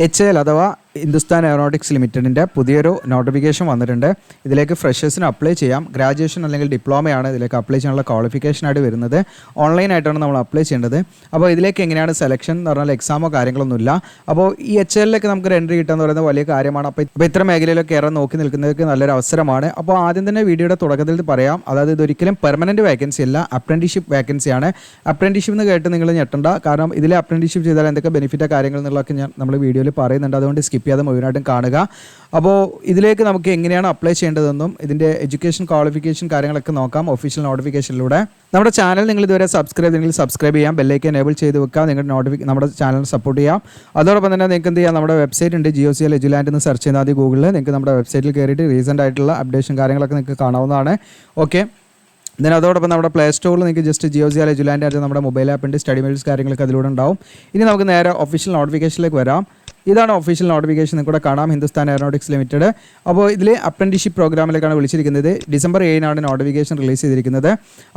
HAL അഥവാ Hindustan aeronautics ലിമിറ്റഡിൻ്റെ പുതിയൊരു notification വന്നിട്ടുണ്ട്. ഇതിലേക്ക് ഫ്രഷേഴ്സിന് അപ്ലൈ ചെയ്യാം. ഗ്രാജുവേഷൻ അല്ലെങ്കിൽ ഡിപ്ലോമയാണ് ഇതിലേക്ക് അപ്ലൈ ചെയ്യാനുള്ള ക്വാളിഫിക്കേഷനായിട്ട് വരുന്നത്. ഓൺലൈനായിട്ടാണ് നമ്മൾ അപ്ലൈ ചെയ്യേണ്ടത്. അപ്പോൾ ഇതിലേക്ക് എങ്ങനെയാണ് സെലക്ഷൻ എന്ന് പറഞ്ഞാൽ എക്സാമോ കാര്യങ്ങളൊന്നുമില്ല. അപ്പോൾ ഈ HALലേക്ക് നമുക്കൊരു എൻട്രി കിട്ടുക എന്ന് പറയുന്നത് വലിയ കാര്യമാണ്. അപ്പോൾ ഇത്ര മേഖലയിലൊക്കെ കയറാൻ നോക്കി നിൽക്കുന്നവർക്ക് നല്ലൊരു അവസരമാണ്. അപ്പോൾ ആദ്യം തന്നെ വീഡിയോയുടെ തുടക്കത്തിൽ പറയാം, അതായത് ഇതൊരിക്കലും പെർമനൻറ്റ് വേക്കൻസി അല്ല, അപ്രന്റീഷിപ്പ് വേക്കൻസിയാണ്. അപ്രന്റീഷിപ്പ് എന്ന് കേട്ട് നിങ്ങൾ ഞെട്ടണ്ട. കാരണം ഇതിലെ അപ്രന്റീഷിപ്പ് ചെയ്താൽ എന്തൊക്കെ ബെനിഫിറ്റോ കാര്യങ്ങൾ എന്നുള്ളതൊക്കെ നമ്മൾ വീഡിയോയിൽ പറയുന്നുണ്ട്. അതുകൊണ്ട് സ്കിപ്പ് ചെയ്യാതെ മുഴുവനായിട്ടും കാണുക. അപ്പോൾ ഇതിലേക്ക് നമുക്ക് എങ്ങനെയാണ് അപ്ലൈ ചെയ്യേണ്ടതെന്നും ഇതിൻ്റെ എഡ്യൂക്കേഷൻ ക്വാളിഫിക്കേഷൻ കാര്യങ്ങളൊക്കെ നോക്കാം ഒഫീഷ്യൽ നോട്ടിഫിക്കേഷനിലൂടെ. നമ്മുടെ ചാനൽ നിങ്ങൾ ഇതുവരെ സബ്സ്ക്രൈബ് ചെയ്യാം, ബെല്ലൈക്കൻ എനേബിൾ ചെയ്ത് വെക്കുക. നിങ്ങളുടെ നമ്മുടെ ചാനൽ സപ്പോർട്ട് ചെയ്യാം. അതോടൊപ്പം തന്നെ നിങ്ങൾക്ക് എന്ത് ചെയ്യാം, നമ്മുടെ വെബ്സൈറ്റ് ഉണ്ട്, GOCL എജുലാൻഡ് എന്ന് സെർച്ച് ചെയ്താൽ മതി ഗൂഗിളിൽ. നിങ്ങൾക്ക് നമ്മുടെ വെബ്സൈറ്റിൽ കയറിയിട്ട് റീസെൻ്റ് ആയിട്ടുള്ള അപ്ഡേഷൻ കാര്യങ്ങളൊക്കെ നിങ്ങൾക്ക് കാണാവുന്നതാണ്. ഓക്കെ, അതോടൊപ്പം നമ്മുടെ പ്ലേ സ്റ്റോറിൽ നിങ്ങൾക്ക് ജസ്റ്റ് GOCL എജുലാൻഡ് ആയിട്ട് നമ്മുടെ മൊബൈൽ ആപ്പ് ഉണ്ട്, സ്റ്റഡി മെയിൽസ് കാര്യങ്ങളൊക്കെ അതിലൂടെ ഉണ്ടാവും. ഇനി നമുക്ക് നേരെ ഒഫീഷ്യൽ നോട്ടിഫിക്കേഷനിലേക്ക് വരാം. ഇതാണ് ഒഫീഷ്യൽ നോട്ടിഫിക്കേഷൻ, നിങ്ങൾക്ക് കാണാം, ഹിന്ദുസ്ഥാൻ എയറോനോട്ടിക്സ് ലിമിറ്റഡ്. അപ്പോൾ ഇതിൽ അപ്രന്റീഷിപ്പ് പ്രോഗ്രാമിലേക്കാണ് വിളിച്ചിരിക്കുന്നത്. ഡിസംബർ 7 നോട്ടിഫിക്കേഷൻ റിലീസ് ചെയ്തിരിക്കുന്നത്.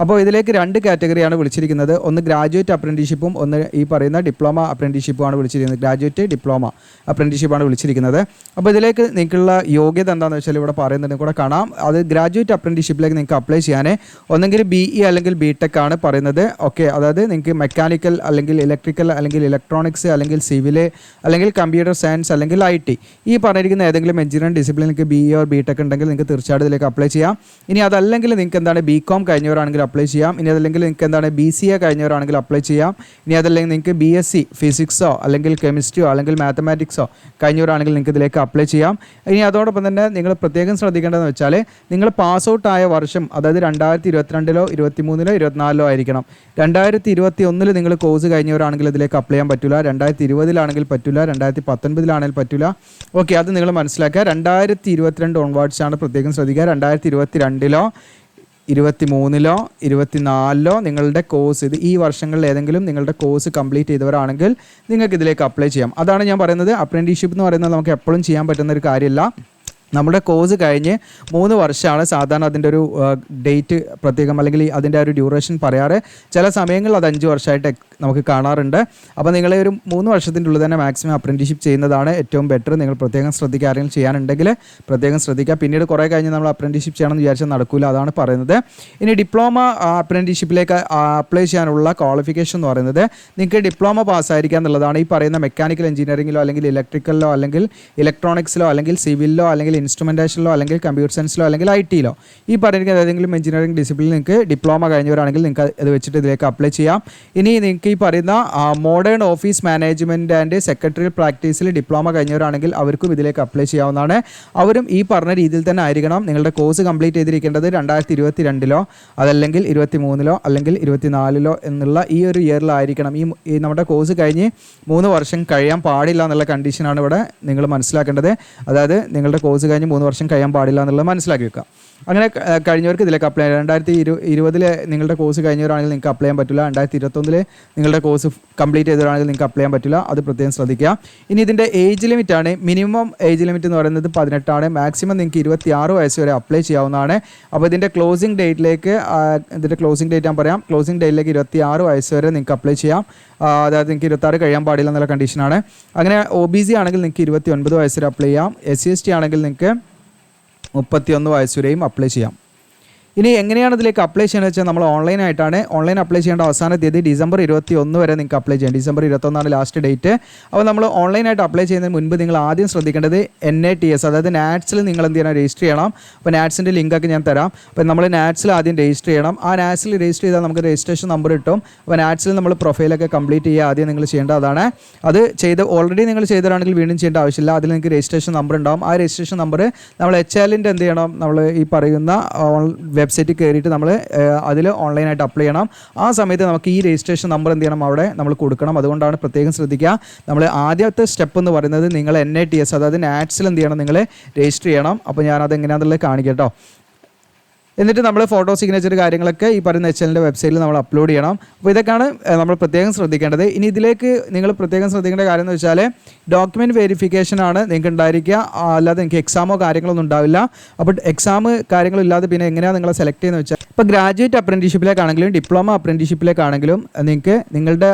അപ്പോൾ ഇതിലേക്ക് 2 കാറ്റഗറിയാണ് വിളിച്ചിരിക്കുന്നത്. ഒന്ന് ഗ്രാജുവേറ്റ് അപ്രന്റീഷിപ്പും ഒന്ന് ഈ പറയുന്ന ഡിപ്ലോമ അപ്രന്റീഷിപ്പുമാണ് വിളിച്ചിരിക്കുന്നത്. ഗ്രാജുവേറ്റ് ഡിപ്ലോമ അപ്രന്റീഷിപ്പാണ് വിളിച്ചിരിക്കുന്നത്. അപ്പോൾ ഇതിലേക്ക് നിങ്ങൾക്കുള്ള യോഗ്യത എന്താണെന്ന് വെച്ചാൽ ഇവിടെ പറയുന്നത് കൂടെ കാണാം. അത് ഗ്രാജുവേറ്റ് അപ്രന്റീഷിപ്പിലേക്ക് നിങ്ങൾക്ക് അപ്ലൈ ചെയ്യാൻ ഒന്നെങ്കിൽ BE അല്ലെങ്കിൽ BTech ആണ് പറയുന്നത്. ഓക്കെ, അതായത് നിങ്ങൾക്ക് മെക്കാനിക്കൽ അല്ലെങ്കിൽ ഇലക്ട്രിക്കൽ അല്ലെങ്കിൽ ഇലക്ട്രോണിക്സ് അല്ലെങ്കിൽ സിവിൽ അല്ലെങ്കിൽ കമ്പ്യൂട്ടർ സയൻസ് അല്ലെങ്കിൽ IT ഈ പറഞ്ഞിരിക്കുന്ന ഏതെങ്കിലും എഞ്ചിനീയറിംഗ് ഡിസിപ്ലിനിലേക്ക് BE ഓർ BTech ഉണ്ടെങ്കിൽ നിങ്ങൾക്ക് തീർച്ചയായിട്ടും ഇതിലേക്ക് അപ്ലൈ ചെയ്യാം. ഇനി അതല്ലെങ്കിൽ നിങ്ങൾക്ക് എന്താണ് BCom കഴിഞ്ഞവരാണെങ്കിൽ അപ്ലൈ ചെയ്യാം. ഇനി അതല്ലെങ്കിൽ നിങ്ങൾക്ക് എന്താണ് BCA കഴിഞ്ഞവരാണെങ്കിൽ അപ്ലൈ ചെയ്യാം. ഇനി അതല്ലെങ്കിൽ നിങ്ങൾക്ക് BSc ഫിസിക്സോ അല്ലെങ്കിൽ കെമിസ്ട്രിയോ അല്ലെങ്കിൽ മാത്തമാറ്റിക്സോ കഴിഞ്ഞവരാണെങ്കിൽ നിങ്ങൾക്ക് ഇതിലേക്ക് അപ്ലൈ ചെയ്യാം. ഇനി അതോടൊപ്പം തന്നെ നിങ്ങൾ പ്രത്യേകം ശ്രദ്ധിക്കേണ്ടതെന്ന് വെച്ചാൽ നിങ്ങൾ പാസ് ഔട്ട് ആയ വർഷം, അതായത് 2022 23 24 ആയിരിക്കണം. 2021 നിങ്ങൾ കോഴ്സ് കഴിഞ്ഞവരാണെങ്കിൽ ഇതിലേക്ക് അപ്ലൈ ചെയ്യാൻ പറ്റില്ല. 2020 പറ്റില്ല, 2019 പറ്റില്ല. ഓക്കെ, അത് നിങ്ങൾ മനസ്സിലാക്കുക. 2022 ഓൺവേർഡ്സ് ആണ് പ്രത്യേകം ശ്രദ്ധിക്കുക. 2022 23 24 നിങ്ങളുടെ കോഴ്സ്, ഇത് ഈ വർഷങ്ങളിൽ ഏതെങ്കിലും നിങ്ങളുടെ കോഴ്സ് കംപ്ലീറ്റ് ചെയ്തവരാണെങ്കിൽ നിങ്ങൾക്ക് ഇതിലേക്ക് അപ്ലൈ ചെയ്യാം. അതാണ് ഞാൻ പറയുന്നത്. അപ്രന്റീഷിപ്പ് എന്ന് പറയുന്നത് നമുക്ക് എപ്പോഴും ചെയ്യാൻ പറ്റുന്ന ഒരു കാര്യമല്ല. നമ്മുടെ കോഴ്സ് കഴിഞ്ഞ് 3 വർഷമാണ് സാധാരണ അതിൻ്റെ ഒരു ഡേറ്റ് പ്രത്യേകം, അല്ലെങ്കിൽ അതിൻ്റെ ഒരു ഡ്യൂറേഷൻ പറയാറ്. ചില സമയങ്ങളിൽ അത് 5 വർഷമായിട്ട് നമുക്ക് കാണാറുണ്ട്. അപ്പോൾ നിങ്ങളെ ഒരു 3 വർഷത്തിൻ്റെ ഉള്ളിൽ തന്നെ മാക്സിമം അപ്രന്റീഷിപ്പ് ചെയ്യുന്നതാണ് ഏറ്റവും ബെറ്റർ. നിങ്ങൾ പ്രത്യേകം ശ്രദ്ധിക്കുക, ആരെങ്കിലും ചെയ്യാനുണ്ടെങ്കിൽ പ്രത്യേകം ശ്രദ്ധിക്കുക. പിന്നീട് കുറേ കഴിഞ്ഞ് നമ്മൾ അപ്രന്റീഷിപ്പ് ചെയ്യണമെന്ന് വിചാരിച്ചാൽ നടക്കില്ല, അതാണ് പറയുന്നത്. ഇനി ഡിപ്ലോമ അപ്രന്റീഷിപ്പിലേക്ക് അപ്ലൈ ചെയ്യാനുള്ള ക്വാളിഫിക്കേഷൻ എന്ന് പറയുന്നത് നിങ്ങൾക്ക് ഡിപ്ലോമ പാസ്സായിരിക്കുക എന്നുള്ളതാണ്. ഈ പറയുന്ന മെക്കാനിക്കൽ എഞ്ചിനീയറിംഗിലോ അല്ലെങ്കിൽ ഇലക്ട്രിക്കലിലോ അല്ലെങ്കിൽ ഇലക്ട്രോണിക്സിലോ അല്ലെങ്കിൽ സിവിലിലോ അല്ലെങ്കിൽ ഇൻസ്ട്രുമെൻറ്റേഷനിലോ അല്ലെങ്കിൽ കമ്പ്യൂട്ടർ സയൻസിലോ അല്ലെങ്കിൽ ITയിലോ ഈ പറഞ്ഞിരിക്കുന്ന ഏതെങ്കിലും എഞ്ചിനീയറിംഗ് ഡിസിപ്ലിനിൽ നിങ്ങൾക്ക് ഡിപ്ലോമ കഴിഞ്ഞവരാണെങ്കിൽ നിങ്ങൾക്ക് അത് വെച്ചിട്ട് ഇതിലേക്ക് അപ്ലൈ ചെയ്യാം. ഇനി നിങ്ങൾക്ക് ഈ പറയുന്ന modern office management and secretarial പ്രാക്ടീസിൽ ഡിപ്ലോമ കഴിഞ്ഞവരാണെങ്കിൽ അവർക്കും ഇതിലേക്ക് അപ്ലൈ ചെയ്യാവുന്നതാണ്. അവരും ഈ പറഞ്ഞ രീതിയിൽ തന്നെ ആയിരിക്കണം നിങ്ങളുടെ കോഴ്സ് കംപ്ലീറ്റ് ചെയ്തിരിക്കേണ്ടത്. 2022 അതല്ലെങ്കിൽ 23 അല്ലെങ്കിൽ 24 എന്നുള്ള ഈ ഒരു ഇയറിലായിരിക്കണം. ഈ നമ്മുടെ കോഴ്സ് കഴിഞ്ഞ് 3 വർഷം കഴിയാൻ പാടില്ല എന്നുള്ള കണ്ടീഷനാണ് ഇവിടെ നിങ്ങൾ മനസ്സിലാക്കേണ്ടത്. അതായത് നിങ്ങളുടെ കോഴ്സ് കഴിഞ്ഞ് 3 വർഷം കഴിയാൻ പാടില്ല എന്നുള്ളത് മനസ്സിലാക്കി വെക്കുക. അങ്ങനെ കഴിഞ്ഞവർക്ക് ഇതിലേക്ക് അപ്ലൈ ചെയ്യാം. 2020 നിങ്ങളുടെ കോഴ്സ് കഴിഞ്ഞവരാണെങ്കിൽ നിങ്ങൾക്ക് അപ്ലൈ ചെയ്യാൻ പറ്റില്ല. 2021 നിങ്ങളുടെ കോഴ്സ് കംപ്ലീറ്റ് ചെയ്തവരാണെങ്കിൽ നിങ്ങൾക്ക് അപ്ലൈ ചെയ്യാൻ പറ്റില്ല, അത് പ്രത്യേകം ശ്രദ്ധിക്കുക. ഇനി ഇതിൻ്റെ ഏജ് ലിമിറ്റാണ്. മിനിമം ഏജ് ലിമിറ്റ് എന്ന് പറയുന്നത് 18 ആണ്. മാക്സിമം നിങ്ങൾക്ക് 26 വയസ്സ് വരെ അപ്ലൈ ചെയ്യാവുന്നതാണ്. അപ്പോൾ ഇതിൻ്റെ ക്ലോസിംഗ് ഡേറ്റിലേക്ക് ഞാൻ പറയാം. ക്ലോസിംഗ് ഡേറ്റിലേക്ക് 26 വയസ്സ് വരെ നിങ്ങൾക്ക് അപ്ലൈ ചെയ്യാം. അതായത് നിങ്ങൾക്ക് 26 കഴിയാൻ പാടില്ല എന്നുള്ള കണ്ടീഷനാണ്. അങ്ങനെ OBC ആണെങ്കിൽ നിങ്ങൾക്ക് 29 വയസ്സ് വരെ അപ്ലൈ ചെയ്യാം. SC/ST ആണെങ്കിൽ നിങ്ങൾക്ക് 31 വയസ്സ് വരെയും അപ്ലൈ ചെയ്യാം. ഇനി എങ്ങനെയാണ് ഇതിലേക്ക് അപ്ലൈ ചെയ്യുന്നത് വെച്ചാൽ നമ്മൾ ഓൺലൈനായിട്ടാണ്. ഓൺലൈൻ അപ്ലൈ ചെയ്യേണ്ട അവസാന തീയതി ഡിസംബർ 21 വരെ നിങ്ങൾക്ക് അപ്ലൈ ചെയ്യാം. December 21 last date. അപ്പോൾ നമ്മൾ ഓൺലൈനായിട്ട് അപ്ലൈ ചെയ്യുന്നതിന് മുൻപ് നിങ്ങൾ ആദ്യം ശ്രദ്ധിക്കേണ്ടത് NATS, അതായത് നാറ്റ്സിൽ നിങ്ങൾ എന്ത് ചെയ്യണം, രജിസ്റ്റർ ചെയ്യണം. അപ്പോൾ നാറ്റ്സിൻ്റെ ലിങ്കൊക്കെ ഞാൻ തരാം. അപ്പോൾ നമ്മൾ നാറ്റ്സിൽ ആദ്യം രജിസ്റ്റർ ചെയ്യണം. ആ നാറ്റ്സിൽ രജിസ്റ്റർ ചെയ്താൽ നമുക്ക് രജിസ്ട്രേഷൻ നമ്പർ കിട്ടും. അപ്പോൾ നാറ്റ്സിൽ നമ്മൾ പ്രൊഫൈലൊക്കെ കംപ്ലീറ്റ് ചെയ്യുക ആദ്യം നിങ്ങൾ ചെയ്യേണ്ടത് അതാണ്. അത് ഓൾറെഡി നിങ്ങൾ ചെയ്തതാണെങ്കിൽ വീണ്ടും ചെയ്യേണ്ട ആവശ്യമില്ല. അതിൽ നിങ്ങൾക്ക് രജിസ്ട്രേഷൻ നമ്പർ ഉണ്ടാവും. ആ രജിസ്ട്രേഷൻ നമ്പർ നമ്മൾ HALൻ്റെ എന്ത് ചെയ്യണം, നമ്മൾ ഈ പറയുന്ന വെബ്സൈറ്റിൽ കയറിയിട്ട് നമ്മൾ അതിൽ ഓൺലൈനായിട്ട് അപ്ലൈ ചെയ്യണം. ആ സമയത്ത് നമുക്ക് ഈ രജിസ്ട്രേഷൻ നമ്പർ എന്ത് ചെയ്യണം, അവിടെ നമ്മൾ കൊടുക്കണം. അതുകൊണ്ടാണ് പ്രത്യേകം ശ്രദ്ധിക്കുക. നമ്മൾ ആദ്യത്തെ സ്റ്റെപ്പ് എന്ന് പറയുന്നത് നിങ്ങൾ NATS, അതായത് നാറ്റ്സിൽ എന്ത് ചെയ്യണം, നിങ്ങൾ രജിസ്റ്റർ ചെയ്യണം. അപ്പോൾ ഞാനത് എങ്ങനെയാണെന്നുള്ളത് കാണിക്കാം കേട്ടോ. എന്നിട്ട് നമ്മൾ ഫോട്ടോ സിഗ്നേച്ചർ കാര്യങ്ങളൊക്കെ ഈ പറയുന്ന HLൻ്റെ വെബ്സൈറ്റിൽ നമ്മൾ അപ്ലോഡ് ചെയ്യണം. അപ്പോൾ ഇതൊക്കെയാണ് നമ്മൾ പ്രത്യേകം ശ്രദ്ധിക്കേണ്ടത്. ഇനി ഇതിലേക്ക് നിങ്ങൾ പ്രത്യേകം ശ്രദ്ധിക്കേണ്ട കാര്യം എന്ന് വെച്ചാൽ ഡോക്യുമെൻറ്റ് വെരിഫിക്കേഷൻ ആണ് നിങ്ങൾക്ക് ഉണ്ടായിരിക്കുക, അല്ലാതെ നിങ്ങൾക്ക് എക്സാമോ കാര്യങ്ങളൊന്നും ഉണ്ടാവില്ല. അപ്പോൾ എക്സാം കാര്യങ്ങളില്ലാതെ പിന്നെ എങ്ങനെയാണ് നിങ്ങളെ സെലക്ട് ചെയ്യുന്നത് വെച്ചാൽ ഇപ്പോൾ ഗ്രാജുവേറ്റ് അപ്രൻറ്റീഷിപ്പിലേക്കാണെങ്കിലും ഡിപ്ലോമ അപ്രൻറ്റീഷിപ്പിലേക്കാണെങ്കിലും നിങ്ങൾക്ക് നിങ്ങളുടെ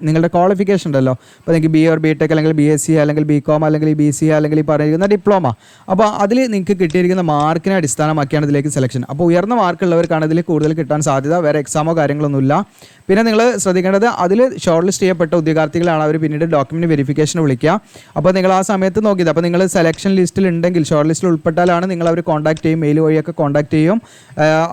നിങ്ങളുടെ ക്വാളിഫിക്കേഷൻ ഉണ്ടല്ലോ. അപ്പോൾ നിങ്ങൾക്ക് BA or BTech അല്ലെങ്കിൽ BSc അല്ലെങ്കിൽ BCom അല്ലെങ്കിൽ BCA അല്ലെങ്കിൽ ഈ പറയുന്ന ഡിപ്ലോമ, അപ്പോൾ അതിൽ നിങ്ങൾക്ക് കിട്ടിയിരിക്കുന്ന മാർക്കിനെ അടിസ്ഥാനമാക്കിയാണ് ഇതിലേക്ക് സെലക്ഷൻ. അപ്പോൾ ഉയർന്ന മാർക്കുള്ളവർക്കാണ് ഇതിൽ കൂടുതൽ കിട്ടാൻ സാധ്യത, വേറെ എക്സാമോ കാര്യങ്ങളൊന്നുമില്ല. പിന്നെ നിങ്ങൾ ശ്രദ്ധിക്കേണ്ടത് അതിൽ ഷോർട്ട് ലിസ്റ്റ് ചെയ്യപ്പെട്ട ഉദ്യോഗാർത്ഥികളാണ് അവർ പിന്നീട് ഡോക്യുമെൻറ്റ് വെരിഫിക്കേഷൻ വിളിക്കുക. അപ്പോൾ നിങ്ങൾ ആ സമയത്ത് നോക്കിയത്, അപ്പോൾ നിങ്ങൾ സെലക്ഷൻ ലിസ്റ്റിൽ ഉണ്ടെങ്കിൽ ഷോർട്ട് ലിസ്റ്റിൽ ഉൾപ്പെട്ടാലാണ് നിങ്ങൾ അവർ കോൺടാക്ട് ചെയ്യും, മെയിൽ വഴിയൊക്കെ കോൺടാക്ട് ചെയ്യും.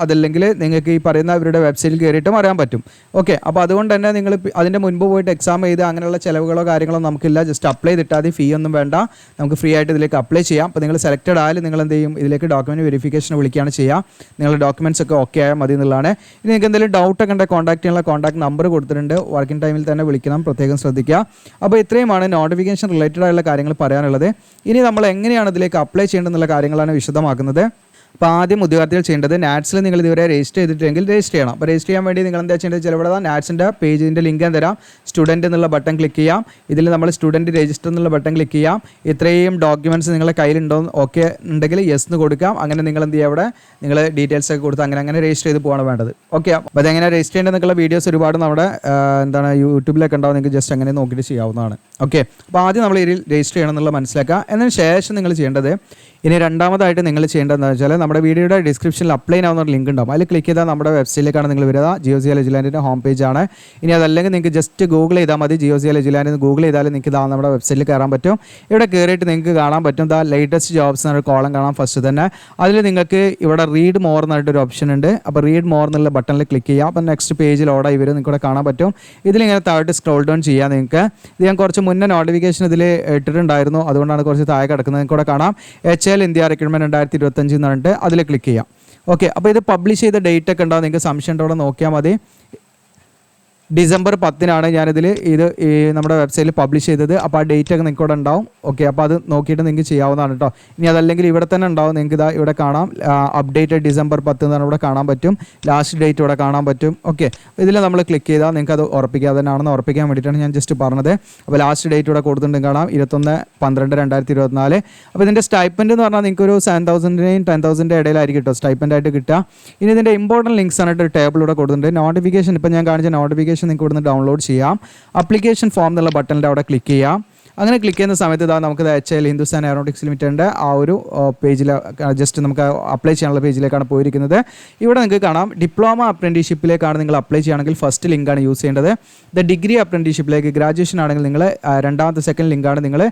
അതല്ലെങ്കിൽ നിങ്ങൾക്ക് ഈ പറയുന്ന അവരുടെ വെബ്സൈറ്റിൽ കയറിയിട്ടും അറിയാൻ പറ്റും. ഓക്കെ, അപ്പോൾ അതുകൊണ്ട് തന്നെ നിങ്ങൾ അതിൻ്റെ മുൻപ് പോയിട്ട് എക്സാം ചെയ്ത് അങ്ങനെയുള്ള ചിലവുകളോ കാര്യങ്ങളോ നമുക്കില്ല. ജസ്റ്റ് അപ്ലൈ ചെയ്തിട്ടാൽ മതി, ഫീ ഒന്നും വേണ്ട, നമുക്ക് ഫ്രീ ആയിട്ട് ഇതിലേക്ക് അപ്ലൈ ചെയ്യാം. അപ്പോൾ നിങ്ങൾ സെലക്റ്റഡ് ആയാലും നിങ്ങൾ എന്ത് ചെയ്യും, ഇതിലേക്ക് ഡോക്യുമെൻറ്റ് വെരിഫിക്കേഷൻ വിളിക്കുകയാണ് ചെയ്യുക. നിങ്ങളുടെ ഡോക്യുമെൻറ്റ്സ് ഒക്കെ ഓക്കെ ആയാൽ മതി എന്നുള്ളതാണ്. ഇനി നിങ്ങൾക്ക് എന്തെങ്കിലും ഡൗട്ടൊക്കെ ഉണ്ടെങ്കിൽ കോൺടാക്ട് ചെയ്യാനുള്ള കോൺടാക്ട് നമ്പർ കൊടുത്തിട്ടുണ്ട്, വർക്കിംഗ് ടൈമിൽ തന്നെ വിളിക്കണം, പ്രത്യേകം ശ്രദ്ധിക്കുക. അപ്പോൾ ഇത്രയുമാണ് നോട്ടിഫിക്കേഷൻ റിലേറ്റഡ് ആയുള്ള കാര്യങ്ങൾ പറയാനുള്ളത്. ഇനി നമ്മൾ എങ്ങനെയാണ് ഇതിലേക്ക് അപ്ലൈ ചെയ്യേണ്ടതെന്നുള്ള കാര്യങ്ങളാണ് വിശദമാക്കുന്നത്. അപ്പോൾ ആദ്യം ഉദ്യോഗാർത്ഥികൾ ചെയ്യേണ്ടത് നാറ്റ്സിൽ നിങ്ങൾ ഇതുവരെ രജിസ്റ്റർ ചെയ്തിട്ടെങ്കിൽ രജിസ്റ്റർ ചെയ്യണം. അപ്പോൾ രജിസ്റ്റർ ചെയ്യാൻ വേണ്ടി നിങ്ങൾ എന്താ ചെയ്യേണ്ടത്, ചിലവിടെ നാറ്റ്സിൻ്റെ പേജിൻ്റെ ലിങ്ക് ഞാൻ തരാം. സ്റ്റുഡൻറ്റ് എന്നുള്ള ബട്ടൺ ക്ലിക്ക് ചെയ്യാം. ഇതിൽ നമ്മൾ സ്റ്റുഡൻറ്റ് രജിസ്റ്റർ എന്നുള്ള ബട്ടൺ ക്ലിക്ക് ചെയ്യാം. ഇത്രയും ഡോക്യുമെൻറ്റ്സ് നിങ്ങളുടെ കയ്യിലുണ്ടോ ഓക്കെ ഉണ്ടെങ്കിൽ യെസ് എന്ന് കൊടുക്കാം. അങ്ങനെ നിങ്ങൾ എന്ത് ചെയ്യുക, അവിടെ നിങ്ങൾ ഡീറ്റെയിൽസ് ഒക്കെ കൊടുത്ത് അങ്ങനെ രജിസ്റ്റർ ചെയ്ത് പോകാണ് വേണ്ടത്. ഓക്കെ, അപ്പോൾ അതെങ്ങനെ രജിസ്റ്റർ ചെയ്യേണ്ടതെന്നുള്ള വീഡിയോസ് ഒരുപാട് നമ്മുടെ യൂട്യൂബിലൊക്കെ ഉണ്ടാവും, നിങ്ങൾക്ക് ജസ്റ്റ് അങ്ങനെ നോക്കിയിട്ട് ചെയ്യാവുന്നതാണ്. ഓക്കെ, അപ്പോൾ ആദ്യം നമ്മൾ ഇതിൽ രജിസ്റ്റർ ചെയ്യണം എന്നുള്ളത് മനസ്സിലാക്കുക. എന്നതിന് ശേഷം നിങ്ങൾ ചെയ്യേണ്ടത്, ഇനി രണ്ടാമതായിട്ട് നിങ്ങൾ ചെയ്യേണ്ടതെന്ന് വെച്ചാൽ നമ്മുടെ വീഡിയോയുടെ ഡിസ്ക്രിപ്ഷനിൽ അപ്ലൈ ആവുന്ന ഒരു ലിങ്ക് ഉണ്ടാവും. അതിൽ ക്ലിക്ക് ചെയ്താൽ നമ്മുടെ വെബ്സൈറ്റിലേക്കാണ് നിങ്ങൾ വരിക. GeoCL Eduland ഹോം പേജാണ്. ഇനി അതല്ലെങ്കിൽ നിങ്ങൾക്ക് ജസ്റ്റ് ഗൂഗിൾ ചെയ്താൽ മതി. GeoCL Eduland എന്ന് ഗൂഗിൾ ചെയ്താൽ നിങ്ങൾക്ക് ഇതാ നമ്മുടെ വെബ്സൈറ്റിൽ കയറാൻ പറ്റും. ഇവിടെ കയറിയിട്ട് നിങ്ങൾക്ക് കാണാൻ പറ്റും ലേറ്റസ്റ്റ് ജോബ്സ് എന്നൊരു കോളം കാണാം ഫസ്റ്റ് തന്നെ. അതിൽ നിങ്ങൾക്ക് ഇവിടെ റീഡ് മോർ എന്നായിട്ടൊരു ഓപ്ഷൻ ഉണ്ട്. അപ്പോൾ റീഡ് മോർ എന്നുള്ള ബട്ടണിൽ ക്ലിക്ക് ചെയ്യാം. അപ്പോൾ നെക്സ്റ്റ് പേജിൽ ഓടായി വരും, നിങ്ങൾക്ക് ഇവിടെ കാണാൻ പറ്റും. ഇതിലിങ്ങനെ താഴോട്ട് സ്ക്രോൾ ഡൗൺ ചെയ്യാം. നിങ്ങൾക്ക് ഇത് ഞാൻ കുറച്ച് മുന്നേ നോട്ടിഫിക്കേഷൻ ഇതിൽ ഇട്ടിട്ടുണ്ടായിരുന്നു, അതുകൊണ്ടാണ് കുറച്ച് താഴെ കിടക്കുന്നത്. നിങ്ങൾക്ക് ഇവിടെ കാണാം HL ഇന്ത്യ റിക്രൂട്ട്മെൻറ്റ് 2025 എന്ന് പറഞ്ഞിട്ട് അതിൽ ക്ലിക്ക് ചെയ്യാം. ഓക്കെ, അപ്പോൾ ഇത് പബ്ലിഷ് ചെയ്ത ഡേറ്റ് ഒക്കെ ഉണ്ടാവും, നിങ്ങൾക്ക് സംശയം ഉണ്ടോ അവിടെ നോക്കിയാൽ മതി. December 10 ഞാനിതിൽ നമ്മുടെ വെബ്സൈറ്റിൽ പബ്ലിഷ് ചെയ്തത്. അപ്പോൾ ആ ഡേറ്റ് ഒക്കെ നിങ്ങൾക്ക് ഇവിടെ ഉണ്ടാവും. ഓക്കെ, അപ്പോൾ അത് നോക്കിയിട്ട് നിങ്ങൾക്ക് ചെയ്യാവുന്നതാണ് കേട്ടോ. ഇനി അതല്ലെങ്കിൽ ഇവിടെ തന്നെ ഉണ്ടാവും, നിങ്ങൾക്ക് ഇതാ ഇവിടെ കാണാം അപ്ഡേറ്റഡ് December 10 എന്നാണ് ഇവിടെ കാണാൻ പറ്റും. ലാസ്റ്റ് ഡേറ്റ് ഇവിടെ കാണാൻ പറ്റും. ഓക്കെ, ഇതിൽ നമ്മൾ ക്ലിക്ക് ചെയ്താൽ നിങ്ങൾക്ക് അത് ഉറപ്പിക്കുക, അതിനാണെന്ന് ഉറപ്പിക്കാൻ വേണ്ടിയിട്ടാണ് ഞാൻ ജസ്റ്റ് പറഞ്ഞത്. അപ്പോൾ ലാസ്റ്റ് ഡേറ്റ് ഇവിടെ കൊടുത്തിട്ടുണ്ട് കാണാം, 21/12/2024. അപ്പോൾ ഇതിൻ്റെ സ്റ്റൈപ്പൻഡ് എന്ന് പറഞ്ഞാൽ നിങ്ങൾക്ക് ഒരു 7,000-നും 10,000 ഇടയിലായിരിക്കും കേട്ടോ സ്റ്റൈപ്പൻഡ് ആയിട്ട് കിട്ടുക. ഇനി ഇതിൻ്റെ ഇമ്പോർട്ടൻറ്റ് ലിങ്ക്സ് ആയിട്ട് ഒരു ടേബിൾ ഇവിടെ കൊടുത്തിട്ടുണ്ട്. നോട്ടിഫിക്കേഷൻ ഇപ്പോൾ ഞാൻ കാണിച്ച നോട്ടിഫിക്കേഷൻ നിങ്ങൾക്ക് ഇവിടുന്ന് ഡൗൺലോഡ് ചെയ്യാം. അപ്ലിക്കേഷൻ ഫോം എന്നുള്ള ബട്ടണിൻ്റെ അവിടെ ക്ലിക്ക് ചെയ്യാം. അങ്ങനെ ക്ലിക്ക് ചെയ്യുന്ന സമയത്ത് ഇതാ നമുക്ക് HL ഹിന്ദുസ്ഥാൻ എയറോനോട്ടിക്സ് ലിമിറ്റഡിൻ്റെ ആ ഒരു പേജിൽ ജസ്റ്റ് നമുക്ക് അപ്ലൈ ചെയ്യാനുള്ള പേജിലേക്കാണ് പോയിരിക്കുന്നത്. ഇവിടെ നിങ്ങൾക്ക് കാണാം ഡിപ്ലോമ അപ്രൻറ്റീഷിപ്പിലേക്കാണ് നിങ്ങൾ അപ്ലൈ ചെയ്യുകയാണെങ്കിൽ ഫസ്റ്റ് ലിങ്കാണ് യൂസ് ചെയ്യേണ്ടത്. ഡിഗ്രി അപ്രൻറ്റീഷിപ്പിലേക്ക് ഗ്രാജുവേഷൻ ആണെങ്കിൽ നിങ്ങൾ രണ്ടാമത്തെ സെക്കൻഡ് ലിങ്കാണ് നിങ്ങൾ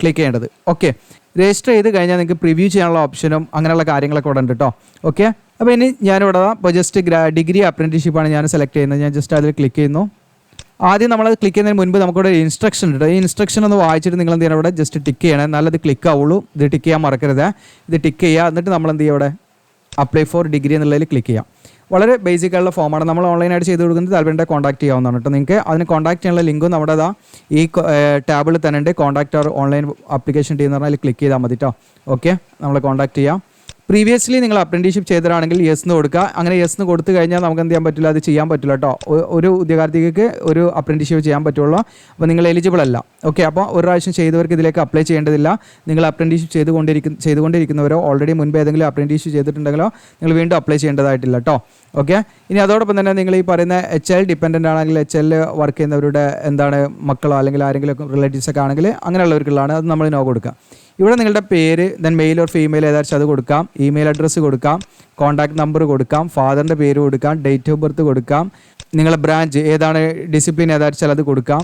ക്ലിക്ക് ചെയ്യേണ്ടത്. ഓക്കെ, രജിസ്റ്റർ ചെയ്ത് കഴിഞ്ഞാൽ നിങ്ങൾക്ക് പ്രിവ്യൂ ചെയ്യാനുള്ള ഓപ്ഷനും അങ്ങനെയുള്ള കാര്യങ്ങളൊക്കെ ഇവിടെ ഉണ്ട് കേട്ടോ. ഓക്കെ, അപ്പോൾ ഇനി ഞാനിവിടെ ഇപ്പോൾ ജസ്റ്റ് ഡിഗ്രി അപ്രൻറ്റീഷിപ്പാണ് ഞാൻ സെലക്ട് ചെയ്യുന്നത്. ഞാൻ ജസ്റ്റ് അതിൽ ക്ലിക്ക് ചെയ്യുന്നു. ആദ്യം നമ്മൾ ക്ലിക്ക് ചെയ്യുന്നതിന് മുൻപ് നമുക്കിവിടെ ഇൻസ്ട്രക്ഷൻ ഉണ്ട്. ഈ ഇൻസ്ട്രക്ഷൻ ഒന്ന് വായിച്ചിട്ട് നിങ്ങൾ എന്ത് ചെയ്യണം, ഇവിടെ ജസ്റ്റ് ടിക്ക് ചെയ്യണം, എന്നാലത് ക്ലിക്ക് ആവുള്ളൂ. ഇത് ടിക്ക് ചെയ്യാൻ മറക്കരുത്. ഇത് ടിക്ക് ചെയ്യുക, എന്നിട്ട് നമ്മൾ എന്ത് ചെയ്യുക, ഇവിടെ അപ്ലൈ ഫോർ ഡിഗ്രി എന്നുള്ളതിൽ ക്ലിക്ക് ചെയ്യാം. വളരെ ബേസിക് ആയിട്ടുള്ള ഫോമാണ്, നമ്മൾ ഓൺലൈനായിട്ട് ചെയ്ത് കൊടുക്കുന്നത്. താല്പര്യം കോൺടാക്ട് ചെയ്യാവുന്നതാണ് കേട്ടോ. നിങ്ങൾക്ക് അതിന് കോൺടാക്ട് ചെയ്യാനുള്ള ലിങ്കും നമ്മുടെ ഈ ടാബിൽ തന്നെ ഉണ്ട്. കോൺടാക്ട് ഓർ ഓൺലൈൻ ആപ്ലിക്കേഷൻ ചെയ്യുന്ന പറഞ്ഞാൽ അതിൽ ക്ലിക്ക് ചെയ്താൽ മതി കേട്ടോ. ഓക്കെ, നമ്മൾ കോൺടാക്ട് ചെയ്യാം. പ്രീവിയസ്ലി നിങ്ങൾ അപ്രൻറ്റീഷിപ്പ് ചെയ്തതാണെങ്കിൽ യെസ് എന്ന് കൊടുക്കുക. അങ്ങനെ യെസ് എന്ന് കൊടുത്തു കഴിഞ്ഞാൽ നമുക്ക് എന്ത് ചെയ്യാൻ പറ്റില്ല, അത് ചെയ്യാൻ പറ്റില്ല കേട്ടോ. ഒരു ഉദ്യോഗാർത്ഥിക്ക് ഒരു അപ്രൻറ്റീഷിപ്പ് ചെയ്യാൻ പറ്റുള്ളൂ. അപ്പോൾ നിങ്ങൾ എലിജിബിൾ അല്ല. ഓക്കെ, അപ്പോൾ ഒരു പ്രാവശ്യം ചെയ്തവർക്ക് ഇതിലേക്ക് അപ്ലൈ ചെയ്യേണ്ടതില്ല. നിങ്ങൾ അപ്രൻറ്റീഷിപ്പ് ചെയ്തുകൊണ്ടിരിക്കുന്നവരോ ഓൾറെഡി മുൻപ് ഏതെങ്കിലും അപ്രൻറ്റീഷിപ്പ് ചെയ്തിട്ടുണ്ടെങ്കിലോ നിങ്ങൾ വീണ്ടും അപ്ലൈ ചെയ്യേണ്ടതായിട്ടില്ല കേട്ടോ. ഓക്കെ, ഇനി അതോടൊപ്പം തന്നെ നിങ്ങൾ ഈ പറയുന്ന HL ഡിപ്പെൻഡൻ്റ് ആണെങ്കിൽ HL വർക്ക് ചെയ്യുന്നവരുടെ മക്കളോ അല്ലെങ്കിൽ ആരെങ്കിലും റിലേറ്റീവ്സൊക്കെ ആണെങ്കിൽ അങ്ങനെയുള്ളവർക്കുള്ളതാണ്. അത് നമ്മൾ നോ കൊടുക്കുക. ഇവിടെ നിങ്ങളുടെ പേര്, ദെൻ മെയിൽ ഓർ ഫീമെയിൽ ഏതാണെന്ന് അത് കൊടുക്കാം. ഇമെയിൽ അഡ്രസ്സ് കൊടുക്കാം, കോൺടാക്ട് നമ്പർ കൊടുക്കാം, ഫാദറിൻ്റെ പേര് കൊടുക്കാം, ഡേറ്റ് ഓഫ് ബർത്ത് കൊടുക്കാം, നിങ്ങളുടെ ബ്രാഞ്ച് ഏതാണ്, ഡിസിപ്ലിൻ ഏതാണെന്ന് വെച്ചാൽ അത് കൊടുക്കാം.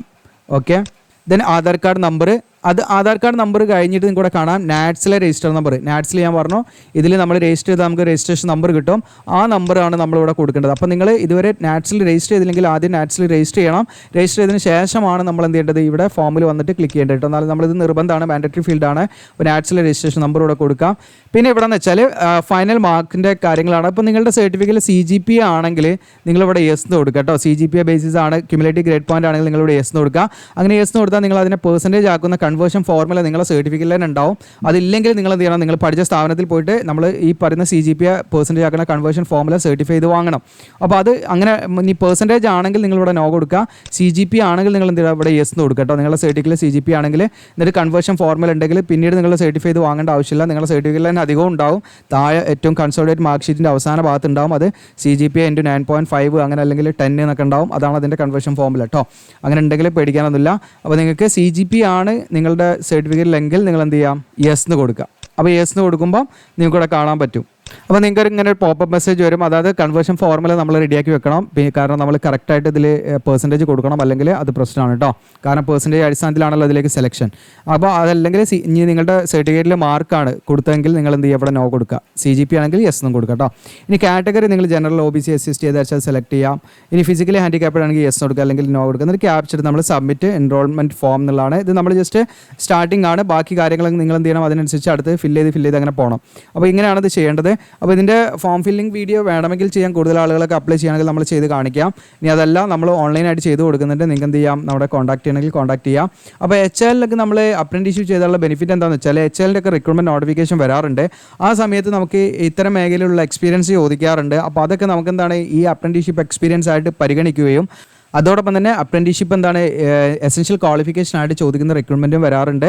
Okay, then Aadhaar card number. അത് ആധാർ കാർഡ് നമ്പർ കഴിഞ്ഞിട്ട് നിങ്ങൾക്ക് ഇവിടെ കാണാം നാറ്റ്സിലെ രജിസ്റ്റർ നമ്പർ. നാറ്റ്സിൽ ഞാൻ പറഞ്ഞു ഇതിൽ നമ്മൾ രജിസ്റ്റർ ചെയ്താൽ നമുക്ക് രജിസ്ട്രേഷൻ നമ്പർ കിട്ടും. ആ നമ്പറാണ് നമ്മളിവിടെ കൊടുക്കേണ്ടത്. അപ്പോൾ നിങ്ങൾ ഇതുവരെ നാറ്റ്സിൽ രജിസ്റ്റർ ചെയ്തില്ലെങ്കിൽ ആദ്യം നാറ്റ്സിൽ രജിസ്റ്റർ ചെയ്യണം. രജിസ്റ്റർ ചെയ്തതിന് ശേഷമാണ് നമ്മൾ എന്ത് ചെയ്യേണ്ടത്, ഇവിടെ ഫോമിൽ വന്നിട്ട് ക്ലിക്ക് ചെയ്യേണ്ടത് കേട്ടോ. എന്നാലും നമ്മളിത് നിർബന്ധമാണ്, മാൻഡറ്ററി ഫീൽഡാണ്. അപ്പോൾ നാറ്റ്സിലെ രജിസ്ട്രേഷൻ നമ്പർ ഇവിടെ കൊടുക്കാം. പിന്നെ ഇവിടെ എന്ന് വെച്ചാൽ ഫൈനൽ മാർക്കിൻ്റെ കാര്യങ്ങളാണ്. ഇപ്പോൾ നിങ്ങളുടെ സർട്ടിഫിക്കറ്റ് CGPA ആണെങ്കിൽ നിങ്ങളിവിടെ യെസ് എന്ന് കൊടുക്കുക കേട്ടോ. CGPA ബേസിസ് ആണ്, ക്യുമുലേറ്റീവ് ഗ്രേഡ് പോയിന്റ് ആണെങ്കിൽ നിങ്ങളിവിടെ യെസ് എന്ന് കൊടുക്കുക. അങ്ങനെ യെസ് എന്ന് കൊടുത്താൽ നിങ്ങൾ അതിനെ പെർസെൻറ്റേജ് ആക്കുന്ന കൺവേർഷൻ ഫോർമുല നിങ്ങളുടെ സർട്ടിഫിക്കറ്റിൽ തന്നെ ഉണ്ടാവും. അതില്ലെങ്കിൽ നിങ്ങൾ എന്ത് ചെയ്യണം, നിങ്ങൾ പഠിച്ച സ്ഥാപനത്തിൽ പോയിട്ട് നമ്മൾ ഈ പറയുന്ന CGPA പെർസെൻറ്റേജ് ആക്കുന്ന കൺവേർഷൻ ഫോർമുല സർട്ടിഫൈ ചെയ്ത് വാങ്ങണം. അപ്പോൾ അത് അങ്ങനെ ഈ പെർസെൻറ്റേജ് ആണെങ്കിൽ നിങ്ങൾ ഇവിടെ നോ കൊടുക്കുക, CGPA ആണെങ്കിൽ നിങ്ങൾ എന്ത് ചെയ്യുക ഇവിടെ യെസ് എന്ന് കൊടുക്കുക കേട്ടോ. നിങ്ങളുടെ സർട്ടിഫിക്കറ്റിൽ CGPA ആണെങ്കിൽ എന്നിട്ട് കൺവേർഷൻ ഫോർമുല ഉണ്ടെങ്കിൽ പിന്നീട് നിങ്ങൾ സർട്ടിഫൈ ചെയ്ത് വാങ്ങേണ്ട ആവശ്യമില്ല. നിങ്ങളുടെ സർട്ടിഫിക്കറ്റിൽ തന്നെ അധികവും ഉണ്ടാവും. താഴെ ഏറ്റവും കൺസോളിഡേറ്റ് മാർക്ക് ഷീറ്റിൻ്റെ അവസാന ഭാഗത്ത് ഉണ്ടാവും അത് CGPA × 9.5 അങ്ങനെ അല്ലെങ്കിൽ 10 എന്നൊക്കെ ഉണ്ടാവും. അതാണ് അതിൻ്റെ കൺവേർഷൻ ഫോർമുല കേട്ടോ. അങ്ങനെ ഉണ്ടെങ്കിൽ പേടിക്കാനൊന്നുമില്ല. അപ്പോൾ നിങ്ങൾക്ക് CGPA ആണ് നിങ്ങളുടെ സർട്ടിഫിക്കറ്റിലെങ്കിൽ നിങ്ങൾ എന്ത് ചെയ്യാം, യെസ് എന്ന് കൊടുക്കുക. അപ്പോൾ യെസ് എന്ന് കൊടുക്കുമ്പോൾ നിങ്ങൾക്ക് ഇവിടെ കാണാൻ പറ്റും. അപ്പോൾ നിങ്ങൾക്ക് ഇങ്ങനെ ഒരു പോപ്പപ്പ് മെസ്സേജ് വരും. അതായത് കൺവേർഷൻ ഫോർമുല നമ്മൾ റെഡിയാക്കി വെക്കണം. കാരണം നമ്മൾ കറക്റ്റായിട്ട് ഇതിൽ പെർസെൻറ്റേജ് കൊടുക്കണം, അല്ലെങ്കിൽ അത് പ്രശ്നമാണ് കേട്ടോ. കാരണം പെർസെൻറ്റേജ് അടിസ്ഥാനത്തിലാണല്ലോ അതിലേക്ക് സെലക്ഷൻ. അപ്പോൾ അതല്ലെങ്കിൽ ഇനി നിങ്ങളുടെ സർട്ടിഫിക്കറ്റിൽ മാർക്കാണ് കൊടുത്തതെങ്കിൽ നിങ്ങൾ എന്ത് ചെയ്യുക, ഇവിടെ നോ കൊടുക്കുക. CGPA ആണെങ്കിൽ യെസ് എന്നും കൊടുക്കുക കേട്ടോ. ഇനി കാറ്റഗറി നിങ്ങൾ ജനറൽ OBC SC ചെയ്ത് വെച്ചാൽ സെലക്ട് ചെയ്യാം. ഇനി ഫിസിക്കലി ഹാൻഡിക്യാപ്ഡ് ആണെങ്കിൽ യെസ് കൊടുക്കുക, അല്ലെങ്കിൽ നോ കൊടുക്കുക. എന്നിട്ട് ക്യാപ്ചർ നമ്മൾ സബ്മിറ്റ് എൻറോൾമെൻറ്റ് ഫോം എന്നുള്ളതാണ്. ഇത് നമ്മൾ ജസ്റ്റ് സ്റ്റാർട്ടിംഗ് ആണ്. ബാക്കി കാര്യങ്ങൾ നിങ്ങൾ എന്ത് ചെയ്യണം, അതിനനുസരിച്ച് അടുത്ത് ഫില്ല് ചെയ്ത് അങ്ങനെ പോകണം. അപ്പോൾ ഇങ്ങനെയാണ് ഇത് ചെയ്യേണ്ടത്. അപ്പോൾ ഇതിൻ്റെ ഫോം ഫില്ലിംഗ് വീഡിയോ വേണമെങ്കിൽ ചെയ്യാൻ, കൂടുതൽ ആളുകളൊക്കെ അപ്ലൈ ചെയ്യണമെങ്കിൽ നമ്മൾ ചെയ്ത് കാണിക്കാം. ഇനി അതല്ല നമ്മൾ ഓൺലൈനായിട്ട് ചെയ്ത് കൊടുക്കുന്നുണ്ട്. നിങ്ങൾക്ക് എന്ത് ചെയ്യാം, നമ്മുടെ കോൺടാക്ട് ചെയ്യണമെങ്കിൽ കോൺടാക്ട് ചെയ്യാം. അപ്പോൾ HL നമ്മൾ അപ്രന്റീസ്ഷിപ്പ് ചെയ്തുള്ള ബെനിഫിറ്റ് എന്താണെന്ന് വെച്ചാൽ HL ഒക്കെ റിക്രൂട്ട്മെൻറ്റ് നോട്ടിഫിക്കേഷൻ വരാറുണ്ട്. ആ സമയത്ത് നമുക്ക് ഇത്തരം മേഖലയിലുള്ള എക്സ്പീരിയൻസ് ചോദിക്കാറുണ്ട്. അപ്പോൾ അതൊക്കെ നമുക്ക് എന്താണ് ഈ അപ്രന്റീസ്ഷിപ്പ് എക്സ്പീരിയൻസ് ആയിട്ട് പരിഗണിക്കുകയും അതോടൊപ്പം തന്നെ അപ്രന്റീസ്ഷിപ്പ് എന്താണ് എസെൻഷ്യൽ ക്വാളിഫിക്കേഷൻ ആയിട്ട് ചോദിക്കുന്ന റിക്രൂട്ട്മെൻറ്റും വരാറുണ്ട്.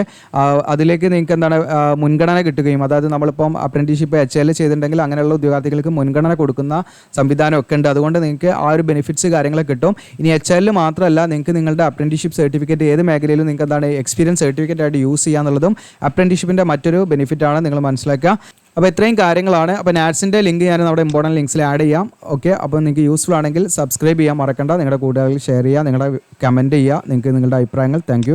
അതിലേക്ക് നിങ്ങൾക്ക് എന്താണ് മുൻഗണന കിട്ടുകയും, അതായത് നമ്മളിപ്പം അപ്രന്റീസ്ഷിപ്പ് HL ചെയ്തിട്ടുണ്ടെങ്കിൽ അങ്ങനെയുള്ള ഉദ്യോഗാർത്ഥികൾക്ക് മുൻഗണന കൊടുക്കുന്ന സംവിധാനമൊക്കെ ഉണ്ട്. അതുകൊണ്ട് നിങ്ങൾക്ക് ആ ഒരു ബെനിഫിറ്റ്സ് കാര്യങ്ങളൊക്കെ കിട്ടും. ഇനി HL മാത്രമല്ല, നിങ്ങൾക്ക് നിങ്ങളുടെ അപ്രന്റീസ്ഷിപ്പ് സർട്ടിഫിക്കറ്റ് ഏത് മേഖലയിലും നിങ്ങൾക്ക് എന്താണ് എക്സ്പീരിയൻസ് സർട്ടിഫിക്കറ്റ് ആയിട്ട് യൂസ് ചെയ്യാന്നുള്ളതും അപ്രന്റീസ്ഷിപ്പിൻ്റെ മറ്റൊരു ബെനിഫിറ്റാണ്, നിങ്ങൾ മനസ്സിലാക്കുക. അപ്പോൾ ഇത്രയും കാര്യങ്ങളാണ്. അപ്പോൾ നാറ്റ്സിൻ്റെ ലിങ്ക് ഞാൻ നമ്മുടെ ഇമ്പോർട്ടൻറ്റ് ലിങ്ക്സിൽ ആഡ് ചെയ്യാം. ഓക്കെ, അപ്പോൾ നിങ്ങൾക്ക് യൂസ്ഫുൾ ആണെങ്കിൽ സബ്സ്ക്രൈബ് ചെയ്യാൻ മറക്കണ്ട. നിങ്ങളുടെ കൂട്ടുകാരിൽ ഷെയർ ചെയ്യുക, നിങ്ങളുടെ കമൻറ്റ് ചെയ്യുക, നിങ്ങൾക്ക് നിങ്ങളുടെ അഭിപ്രായങ്ങൾ. താങ്ക്